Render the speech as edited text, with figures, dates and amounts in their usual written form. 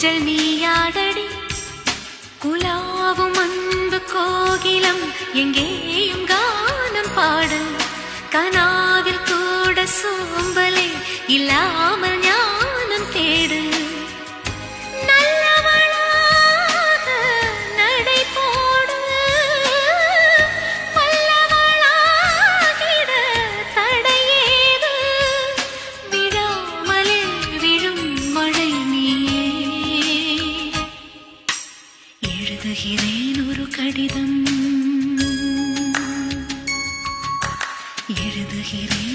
ஊஞ்சல் நீயாடடி குலாவும் அன்பு கோகிலம் எங்கேயும் கானம் பாடு கனாவில் கூட சோம்பலே இல்லாமல் ஞானம் தேடு எழுதுகிறேன் ஒரு கடிதம் எழுதுகிறேன்